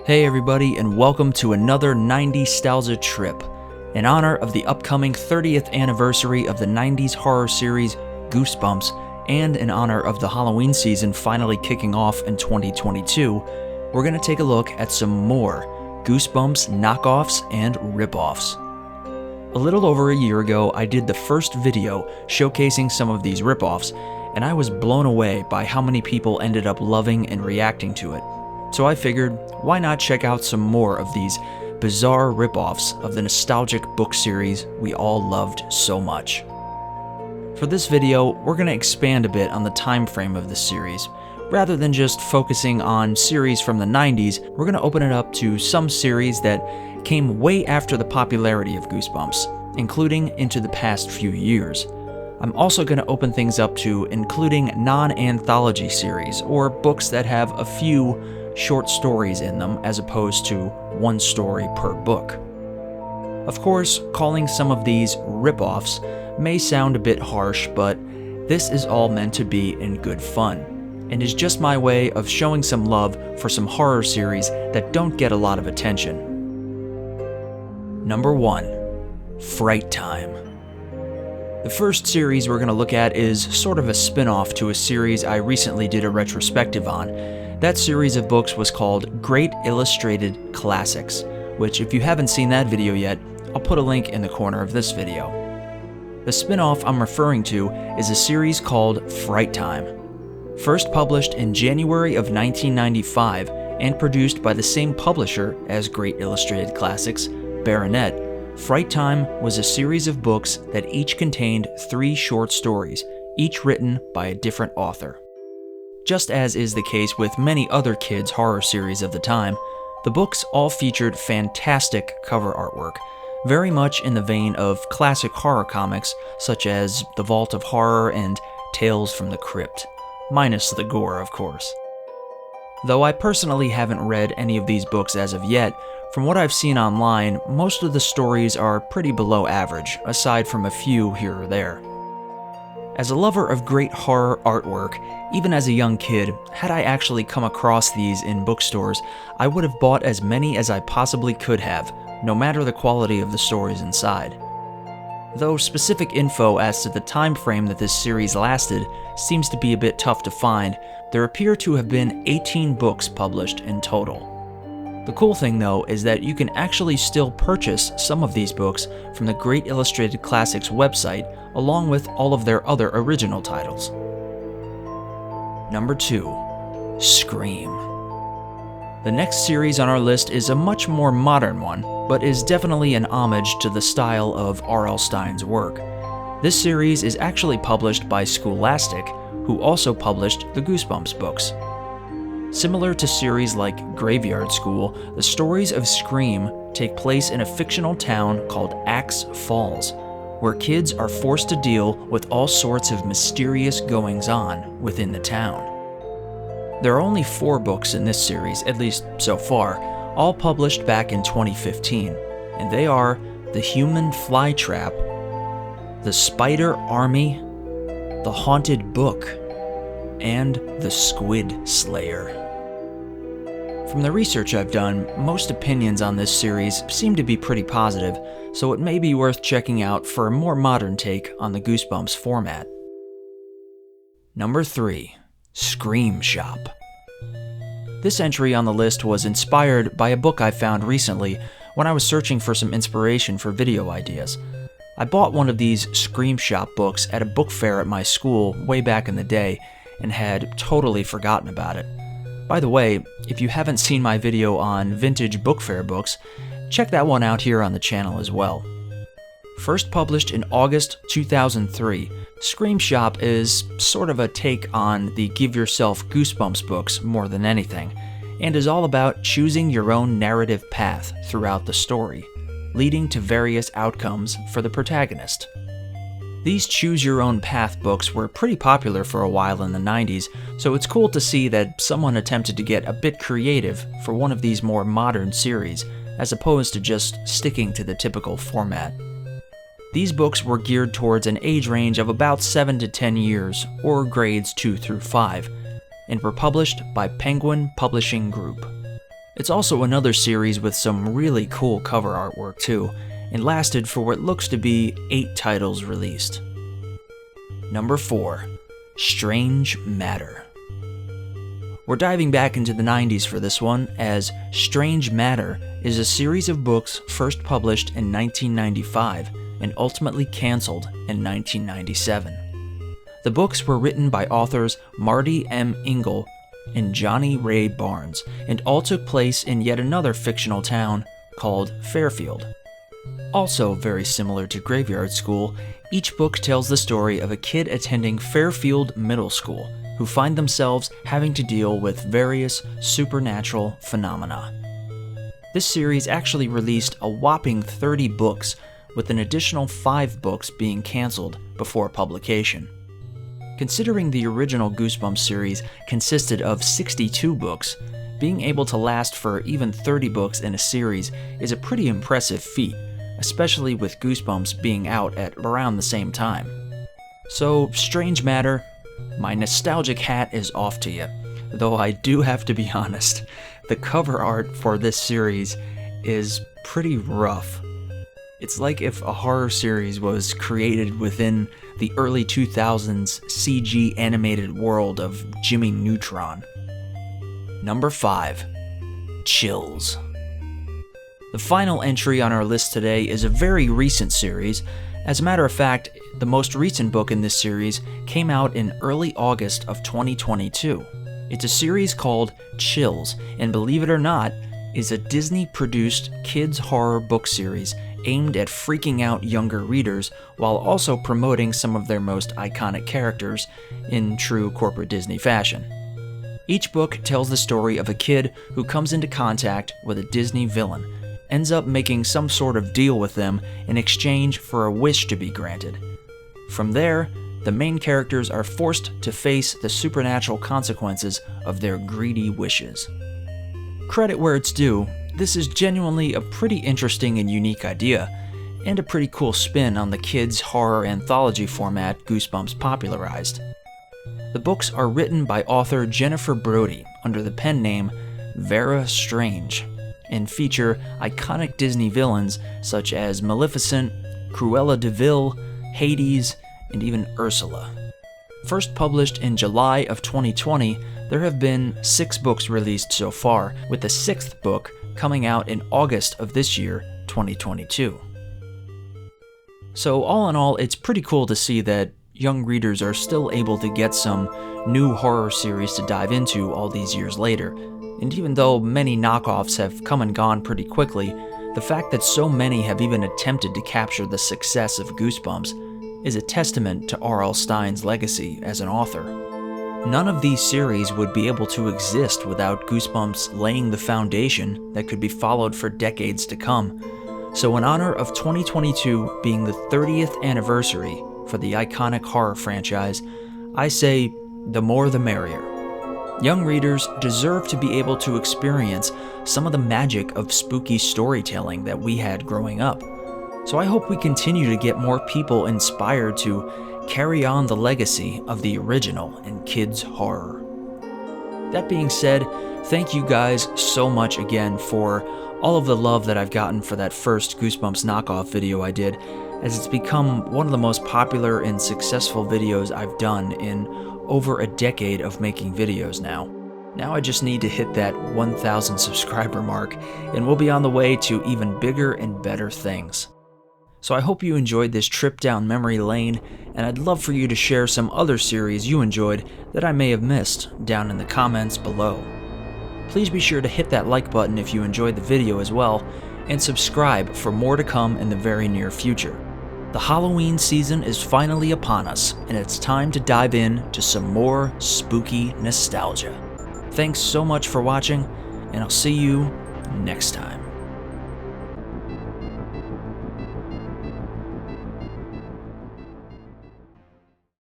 Hey everybody, and welcome to another 90s Nostalgia trip. In honor of the upcoming 30th anniversary of the 90s horror series Goosebumps, and in honor of the Halloween season finally kicking off in 2022, we're going to take a look at some more Goosebumps knockoffs and ripoffs. A little over a year ago, I did the first video showcasing some of these ripoffs, and I was blown away by how many people ended up loving and reacting to it. So I figured, why not check out some more of these bizarre ripoffs of the nostalgic book series we all loved so much. For this video, we're going to expand a bit on the time frame of this series. Rather than just focusing on series from the 90s, we're going to open it up to some series that came way after the popularity of Goosebumps, including into the past few years. I'm also going to open things up to including non-anthology series, or books that have a few short stories in them as opposed to one story per book. Of course, calling some of these ripoffs may sound a bit harsh, but this is all meant to be in good fun, and is just my way of showing some love for some horror series that don't get a lot of attention. Number 1. Fright Time. The first series we're going to look at is sort of a spin-off to a series I recently did a retrospective on. That series of books was called Great Illustrated Classics, which if you haven't seen that video yet, I'll put a link in the corner of this video. The spin-off I'm referring to is a series called Fright Time. First published in January of 1995 and produced by the same publisher as Great Illustrated Classics, Baronet, Fright Time was a series of books that each contained 3 short stories, each written by a different author. Just as is the case with many other kids' horror series of the time, the books all featured fantastic cover artwork, very much in the vein of classic horror comics such as The Vault of Horror and Tales from the Crypt, minus the gore, of course. Though I personally haven't read any of these books as of yet, from what I've seen online, most of the stories are pretty below average, aside from a few here or there. As a lover of great horror artwork, even as a young kid, had I actually come across these in bookstores, I would have bought as many as I possibly could have, no matter the quality of the stories inside. Though specific info as to the time frame that this series lasted seems to be a bit tough to find, there appear to have been 18 books published in total. The cool thing though is that you can actually still purchase some of these books from the Great Illustrated Classics website along with all of their other original titles. Number 2. Scream. The next series on our list is a much more modern one, but is definitely an homage to the style of R.L. Stine's work. This series is actually published by Scholastic, who also published the Goosebumps books. Similar to series like Graveyard School, the stories of Scream take place in a fictional town called Axe Falls, where kids are forced to deal with all sorts of mysterious goings-on within the town. There are only 4 books in this series, at least so far, all published back in 2015, and they are The Human Flytrap, The Spider Army, The Haunted Book, and The Squid Slayer. From the research I've done, most opinions on this series seem to be pretty positive, so it may be worth checking out for a more modern take on the Goosebumps format. Number 3. Scream Shop. This entry on the list was inspired by a book I found recently when I was searching for some inspiration for video ideas. I bought one of these Scream Shop books at a book fair at my school way back in the day and had totally forgotten about it. By the way, if you haven't seen my video on vintage book fair books, check that one out here on the channel as well. First published in August 2003, Scream Shop is sort of a take on the Give Yourself Goosebumps books more than anything, and is all about choosing your own narrative path throughout the story, leading to various outcomes for the protagonist. These Choose Your Own Path books were pretty popular for a while in the 90s, so it's cool to see that someone attempted to get a bit creative for one of these more modern series, as opposed to just sticking to the typical format. These books were geared towards an age range of about 7 to 10 years, or grades 2 through 5, and were published by Penguin Publishing Group. It's also another series with some really cool cover artwork too, and lasted for what looks to be 8 titles released. Number 4. Strange Matter. We're diving back into the 90s for this one, as Strange Matter is a series of books first published in 1995 and ultimately canceled in 1997. The books were written by authors Marty M. Engel and Johnny Ray Barnes, and all took place in yet another fictional town called Fairfield. Also very similar to Graveyard School, each book tells the story of a kid attending Fairfield Middle School who find themselves having to deal with various supernatural phenomena. This series actually released a whopping 30 books, with an additional 5 books being canceled before publication. Considering the original Goosebumps series consisted of 62 books, being able to last for even 30 books in a series is a pretty impressive feat, especially with Goosebumps being out at around the same time. So, Strange Matter, my nostalgic hat is off to you, though I do have to be honest, the cover art for this series is pretty rough. It's like if a horror series was created within the early 2000s CG animated world of Jimmy Neutron. Number 5. Chills. The final entry on our list today is a very recent series. As a matter of fact, the most recent book in this series came out in early August of 2022. It's a series called Chills, and believe it or not, is a Disney-produced kids' horror book series aimed at freaking out younger readers while also promoting some of their most iconic characters in true corporate Disney fashion. Each book tells the story of a kid who comes into contact with a Disney villain, ends up making some sort of deal with them in exchange for a wish to be granted. From there, the main characters are forced to face the supernatural consequences of their greedy wishes. Credit where it's due, this is genuinely a pretty interesting and unique idea, and a pretty cool spin on the kids' horror anthology format Goosebumps popularized. The books are written by author Jennifer Brody under the pen name Vera Strange, and feature iconic Disney villains such as Maleficent, Cruella de Vil, Hades, and even Ursula. First published in July of 2020, there have been 6 books released so far, with the 6th book coming out in August of this year, 2022. So all in all, it's pretty cool to see that young readers are still able to get some new horror series to dive into all these years later. And even though many knockoffs have come and gone pretty quickly, the fact that so many have even attempted to capture the success of Goosebumps is a testament to R.L. Stine's legacy as an author. None of these series would be able to exist without Goosebumps laying the foundation that could be followed for decades to come. So in honor of 2022 being the 30th anniversary for the iconic horror franchise, I say the more the merrier. Young readers deserve to be able to experience some of the magic of spooky storytelling that we had growing up. So I hope we continue to get more people inspired to carry on the legacy of the original in kids' horror. That being said, thank you guys so much again for all of the love that I've gotten for that first Goosebumps knockoff video I did, as it's become one of the most popular and successful videos I've done in over a decade of making videos now. Now I just need to hit that 1,000 subscriber mark, and we'll be on the way to even bigger and better things. So I hope you enjoyed this trip down memory lane, and I'd love for you to share some other series you enjoyed that I may have missed down in the comments below. Please be sure to hit that like button if you enjoyed the video as well, and subscribe for more to come in the very near future. The Halloween season is finally upon us, and it's time to dive in to some more spooky nostalgia. Thanks so much for watching, and I'll see you next time.